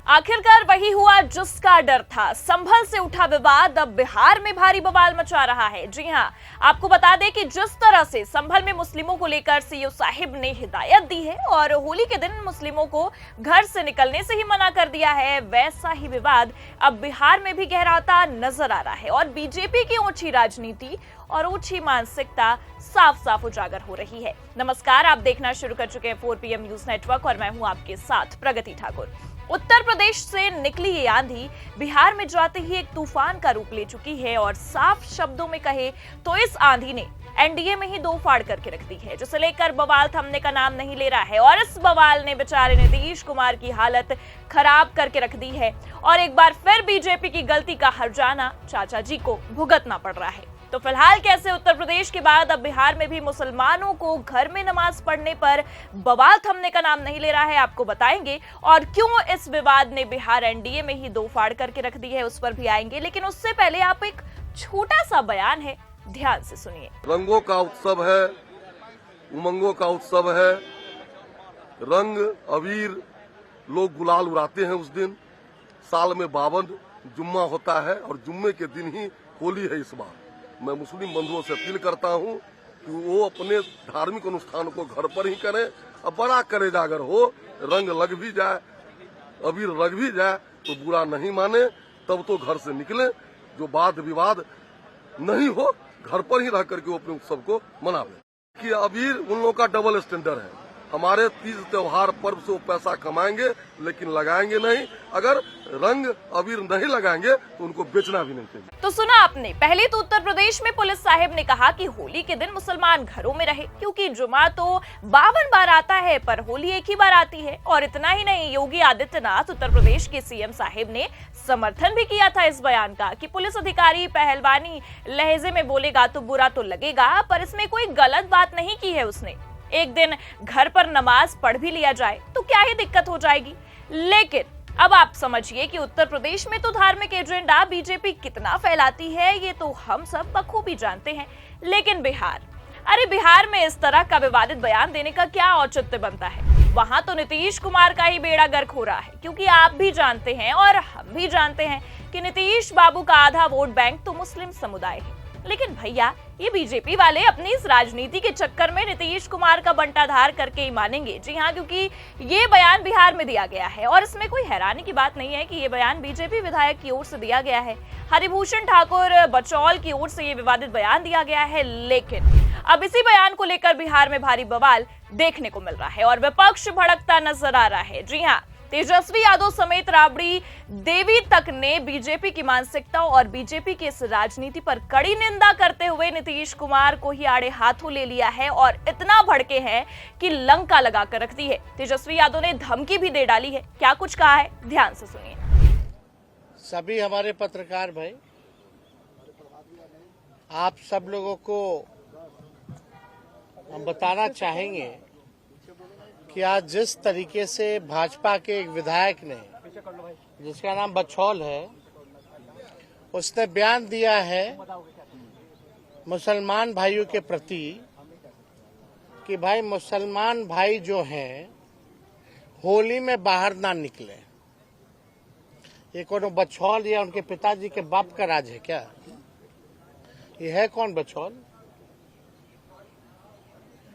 आखिरकार वही हुआ जिसका डर था। संभल से उठा विवाद अब बिहार में भारी बवाल मचा रहा है। जी हां, आपको बता दें कि जिस तरह से संभल में मुस्लिमों को लेकर सीओ साहिब ने हिदायत दी है और होली के दिन मुस्लिमों को घर से निकलने से ही मना कर दिया है, वैसा ही विवाद अब बिहार में भी गहराता नजर आ रहा है और बीजेपी की ऊंची राजनीति और ऊंची मानसिकता साफ साफ उजागर हो रही है। नमस्कार, आप देखना शुरू कर चुके हैं 4 PM न्यूज नेटवर्क और मैं हूं आपके साथ प्रगति ठाकुर। उत्तर प्रदेश से निकली ये आंधी बिहार में जाते ही एक तूफान का रूप ले चुकी है और साफ शब्दों में कहे तो इस आंधी ने एनडीए में ही दो फाड़ करके रख दी है, जिसे लेकर बवाल थमने का नाम नहीं ले रहा है और इस बवाल ने बेचारे नीतीश कुमार की हालत खराब करके रख दी है और एक बार फिर बीजेपी की गलती का हर्जाना चाचा जी को भुगतना पड़ रहा है। तो फिलहाल कैसे उत्तर प्रदेश के बाद अब बिहार में भी मुसलमानों को घर में नमाज पढ़ने पर बवाल थमने का नाम नहीं ले रहा है, आपको बताएंगे। और क्यों इस विवाद ने बिहार एनडीए में ही दो फाड़ करके रख दी है, उस पर भी आएंगे। लेकिन उससे पहले आप एक छोटा सा बयान है, ध्यान से सुनिए। रंगों का उत्सव है, उमंगों का उत्सव है। रंग अबीर लोग गुलाल उड़ाते हैं। उस दिन साल में 52 जुम्मा होता है और जुम्मे के दिन ही होली है। इस बार मैं मुस्लिम बंधुओं से अपील करता हूं कि वो अपने धार्मिक अनुष्ठान को घर पर ही करें। अब बड़ा करे जागर हो, रंग लग भी जाए, अबीर लग भी जाए तो बुरा नहीं माने, तब तो घर से निकले। जो वाद विवाद नहीं हो, घर पर ही रह करके वो अपने उत्सव को मनावे। कि अबीर उन लोगों का डबल स्टैंडर्ड है। हमारे तीज त्योहार पर्व से वो पैसा कमाएंगे लेकिन लगाएंगे नहीं। अगर रंग अबीर नहीं लगाएंगे तो उनको बेचना भी नहीं चाहिए। तो सुना आपने, पहले तो उत्तर प्रदेश में पुलिस साहिब ने कहा कि होली के दिन मुसलमान घरों में रहे, क्योंकि जुमा तो 52 बार आता है पर होली एक ही बार आती है। और इतना ही नहीं, योगी आदित्यनाथ उत्तर प्रदेश के सीएम साहिब ने समर्थन भी किया था इस बयान का कि पुलिस अधिकारी पहलवानी लहजे में बोलेगा तो बुरा तो लगेगा, पर इसमें कोई गलत बात नहीं की है उसने। एक दिन घर पर नमाज पढ़ भी लिया जाए तो क्या ही दिक्कत हो जाएगी। लेकिन अब आप समझिए कि उत्तर प्रदेश में तो धार्मिक एजेंडा बीजेपी कितना फैलाती है, ये तो हम सब बखूबी जानते हैं। लेकिन बिहार, अरे बिहार में इस तरह का विवादित बयान देने का क्या औचित्य बनता है। वहां तो नीतीश कुमार का ही बेड़ा गर्क हो रहा है, क्योंकि आप भी जानते हैं और हम भी जानते हैं कि नीतीश बाबू का आधा वोट बैंक तो मुस्लिम समुदाय है। लेकिन भैया, ये बीजेपी वाले अपनी इस राजनीति के चक्कर में नीतीश कुमार का बंटाधार करके ही मानेंगे। जी हाँ, क्योंकि ये बयान बिहार में दिया गया है और इसमें कोई हैरानी की बात नहीं है कि ये बयान बीजेपी विधायक की ओर से दिया गया है। हरिभूषण ठाकुर बचौल की ओर से ये विवादित बयान दिया गया है। लेकिन अब इसी बयान को लेकर बिहार में भारी बवाल देखने को मिल रहा है और विपक्ष भड़कता नजर आ रहा है। जी हाँ, तेजस्वी यादव समेत राबड़ी देवी तक ने बीजेपी की मानसिकता और बीजेपी की इस राजनीति पर कड़ी निंदा करते हुए नीतीश कुमार को ही आड़े हाथों ले लिया है और इतना भड़के हैं कि लंका लगाकर रख दी है। तेजस्वी यादव ने धमकी भी दे डाली है। क्या कुछ कहा है, ध्यान से सुनिए। सभी हमारे पत्रकार भाई, आप सब लोगों को हम बताना चाहेंगे कि आज जिस तरीके से भाजपा के एक विधायक ने, जिसका नाम बचौल है, उसने बयान दिया है मुसलमान भाइयों के प्रति कि भाई मुसलमान भाई जो हैं होली में बाहर ना निकले। ये कौन बचौल या उनके पिताजी के बाप का राज है क्या? ये है कौन बचौल?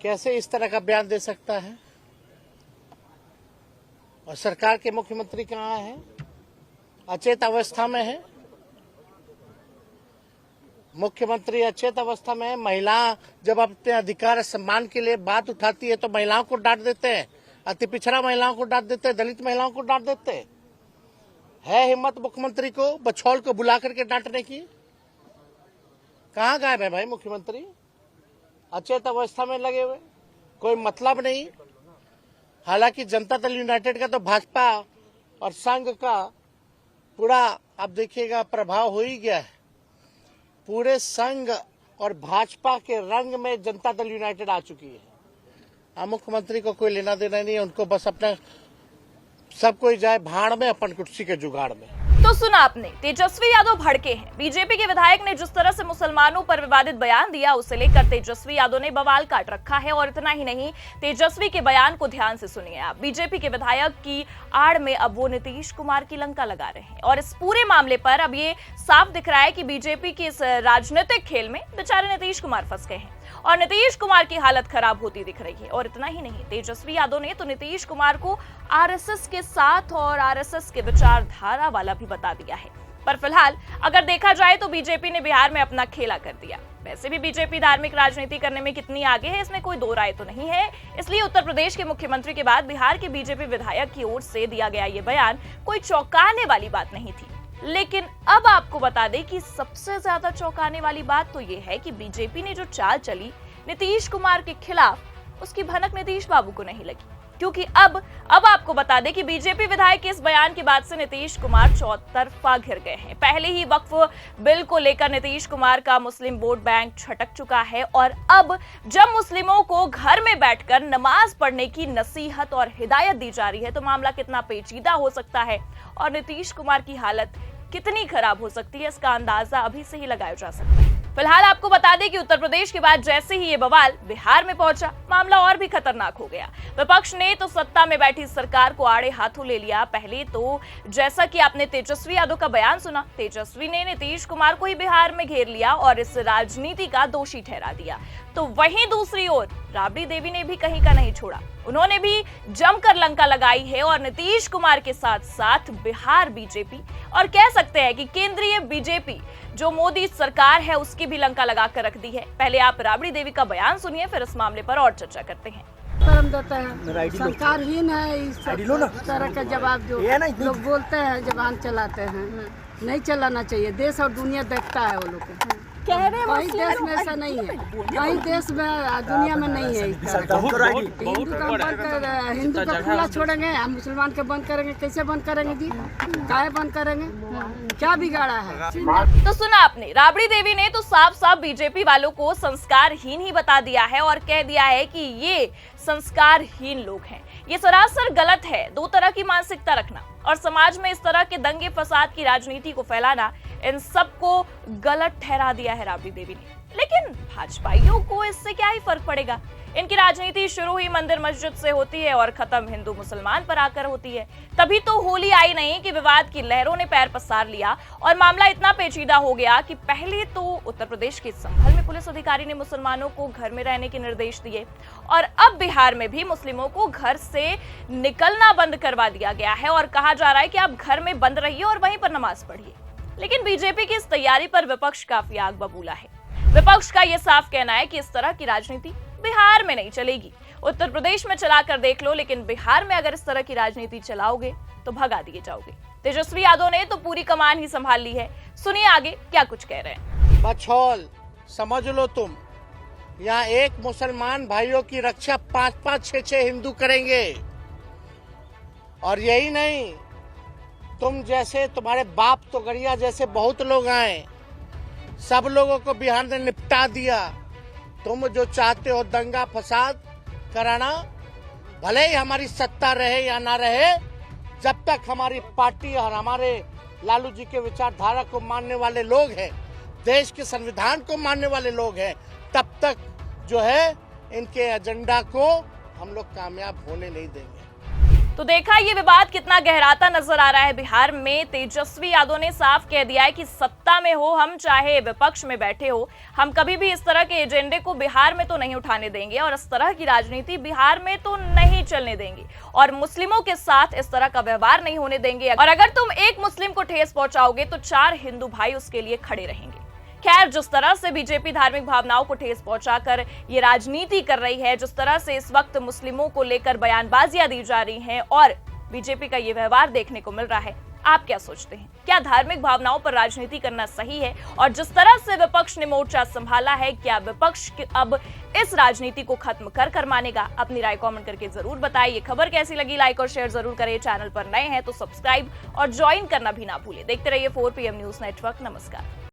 कैसे इस तरह का बयान दे सकता है? और सरकार के मुख्यमंत्री कहाँ है? अचेत अवस्था में है। मुख्यमंत्री अचेत अवस्था में है। महिला जब अपने अधिकार सम्मान के लिए बात उठाती है तो महिलाओं को डांट देते हैं, अति पिछड़ा महिलाओं को डांट देते हैं, दलित महिलाओं को डांट देते हैं। है हिम्मत मुख्यमंत्री को बछौल को बुला करके डांटने की? कहाँ गायब है भाई मुख्यमंत्री? अचेत अवस्था में लगे हुए, कोई मतलब नहीं। हालांकि जनता दल यूनाइटेड का तो भाजपा और संघ का पूरा, आप देखिएगा, प्रभाव हो ही गया है। पूरे संघ और भाजपा के रंग में जनता दल यूनाइटेड आ चुकी है। मुख्यमंत्री को कोई लेना देना नहीं है, उनको बस अपना सब कोई जाए भाड़ में अपन कुर्सी के जुगाड़ में। तो सुना आपने, तेजस्वी यादव भड़के हैं। बीजेपी के विधायक ने जिस तरह से मुसलमानों पर विवादित बयान दिया, उसे लेकर तेजस्वी यादव ने बवाल काट रखा है। और इतना ही नहीं, तेजस्वी के बयान को ध्यान से सुनिए आप। बीजेपी के विधायक की आड़ में अब वो नीतीश कुमार की लंका लगा रहे हैं और इस पूरे मामले पर अब ये साफ दिख रहा है कि बीजेपी के इस राजनीतिक खेल में बेचारे नीतीश कुमार फंस गए हैं और नीतीश कुमार की हालत खराब होती दिख रही है। और इतना ही नहीं, तेजस्वी यादव ने तो नीतीश कुमार को आरएसएस के साथ और आरएसएस के विचारधारा वाला भी बता दिया है। पर फिलहाल अगर देखा जाए तो बीजेपी ने बिहार में अपना खेला कर दिया। वैसे भी बीजेपी धार्मिक राजनीति करने में कितनी आगे है, इसमें कोई दो राय तो नहीं है। इसलिए उत्तर प्रदेश के मुख्यमंत्री के बाद बिहार के बीजेपी विधायक की ओर से दिया गया ये बयान कोई चौंकाने वाली बात नहीं थी। लेकिन अब आपको बता दें कि सबसे ज्यादा चौंकाने वाली बात तो ये है कि बीजेपी ने जो चाल चली नीतीश कुमार के खिलाफ, उसकी भनक नीतीश बाबू को नहीं लगी। क्योंकि अब आपको बता दें कि बीजेपी विधायक के इस बयान के बाद से नीतीश कुमार चौतरफा घिर गए हैं। पहले ही वक्फ बिल को लेकर नीतीश कुमार का मुस्लिम वोट बैंक छटक चुका है और अब जब मुस्लिमों को घर में बैठकर नमाज पढ़ने की नसीहत और हिदायत दी जा रही है तो मामला कितना पेचीदा हो सकता है और नीतीश कुमार की हालत कितनी खराब हो सकती है, इसका अंदाजा अभी से ही लगाया जा सकता है। फिलहाल आपको बता दें कि उत्तर प्रदेश के बाद जैसे ही ये बवाल बिहार में पहुंचा, मामला और भी खतरनाक हो गया। विपक्ष ने तो सत्ता में बैठी सरकार को आड़े हाथों ले लिया। पहले तो जैसा कि आपने तेजस्वी यादव का बयान सुना, तेजस्वी ने नीतीश कुमार को ही बिहार में घेर लिया और इस राजनीति का दोषी ठहरा दिया। तो वहीं दूसरी ओर राबड़ी देवी ने भी कहीं का नहीं छोड़ा। उन्होंने भी जमकर लंका लगाई है और नीतीश कुमार के साथ साथ बिहार बीजेपी और कह सकते हैं कि केंद्रीय बीजेपी जो मोदी सरकार है उसकी भी लंका लगा कर रख दी है। पहले आप राबड़ी देवी का बयान सुनिए, फिर इस मामले पर और चर्चा करते हैं। कर्म देता है, सरकारहीन है, इस तरह का जवाब जो लोग बोलते हैं, जबान चलाते हैं, नहीं चलाना चाहिए। देश और दुनिया देखता है वो लोग को। कहीं देश में ऐसा नहीं है, कहीं देश में दुनिया में नहीं है इस तरह। हिंदू का खुला छोड़ेंगे, हम मुसलमान के बंद करेंगे? कैसे बंद करेंगे जी? काहे बंद करेंगे? क्या बिगाड़ा है? तो सुना आपने, राबड़ी देवी ने तो साफ साफ बीजेपी वालों को संस्कारहीन ही बता दिया है और कह दिया है कि ये संस्कारहीन लोग हैं। ये सरासर गलत है दो तरह की मानसिकता रखना और समाज में इस तरह के दंगे फसाद की राजनीति को फैलाना, इन सबको गलत ठहरा दिया है राबड़ी देवी ने। लेकिन भाजपाइयों को इससे क्या ही फर्क पड़ेगा? इनकी राजनीति शुरू ही मंदिर मस्जिद से होती है और खत्म हिंदू मुसलमान पर आकर होती है। तभी तो होली आई नहीं कि विवाद की लहरों ने पैर पसार लिया और मामला इतना पेचीदा हो गया कि पहले तो उत्तर प्रदेश के संभल में पुलिस अधिकारी ने मुसलमानों को घर में रहने के निर्देश दिए और अब बिहार में भी मुस्लिमों को घर से निकलना बंद करवा दिया गया है और कहा जा रहा है कि आप घर में बंद रहिए और वहीं पर नमाज पढ़िए। लेकिन बीजेपी की इस तैयारी पर विपक्ष काफी आग बबूला है। विपक्ष का यह साफ कहना है कि इस तरह की राजनीति बिहार में नहीं चलेगी। उत्तर प्रदेश में चलाकर देख लो, लेकिन बिहार में अगर इस तरह की राजनीति चलाओगे तो भगा दिए जाओगे। तेजस्वी यादव ने तो पूरी कमान ही संभाल ली है। सुनिए आगे क्या कुछ कह रहे हैं। बछौल समझ लो तुम, यहाँ एक मुसलमान भाइयों की रक्षा 5-5, 6-6 हिंदू करेंगे। और यही नहीं, तुम जैसे तुम्हारे बाप तो गरिया जैसे बहुत लोग आए, सब लोगों को बिहार ने निपटा दिया। तुम जो चाहते हो दंगा फसाद कराना, भले ही हमारी सत्ता रहे या ना रहे, जब तक हमारी पार्टी और हमारे लालू जी के विचारधारा को मानने वाले लोग हैं, देश के संविधान को मानने वाले लोग हैं, तब तक जो है इनके एजेंडा को हम लोग कामयाब होने नहीं देंगे। तो देखा ये विवाद कितना गहराता नजर आ रहा है बिहार में। तेजस्वी यादव ने साफ कह दिया है कि सत्ता में हो हम चाहे विपक्ष में बैठे हो, हम कभी भी इस तरह के एजेंडे को बिहार में तो नहीं उठाने देंगे और इस तरह की राजनीति बिहार में तो नहीं चलने देंगे और मुस्लिमों के साथ इस तरह का व्यवहार नहीं होने देंगे। और अगर तुम एक मुस्लिम को ठेस पहुंचाओगे तो 4 हिंदू भाई उसके लिए खड़े रहेंगे। खैर, जिस तरह से बीजेपी धार्मिक भावनाओं को ठेस पहुंचाकर ये राजनीति कर रही है, जिस तरह से इस वक्त मुस्लिमों को लेकर बयानबाजियां दी जा रही हैं और बीजेपी का ये व्यवहार देखने को मिल रहा है, आप क्या सोचते हैं? क्या धार्मिक भावनाओं पर राजनीति करना सही है? और जिस तरह से विपक्ष ने मोर्चा संभाला है, क्या विपक्ष अब इस राजनीति को खत्म कर मानेगा? अपनी राय कमेंट करके जरूर बताइए। खबर कैसी लगी लाइक और शेयर जरूर करें। चैनल पर नए हैं तो सब्सक्राइब और ज्वाइन करना भी ना भूलें। देखते रहिए 4 PM न्यूज नेटवर्क। नमस्कार।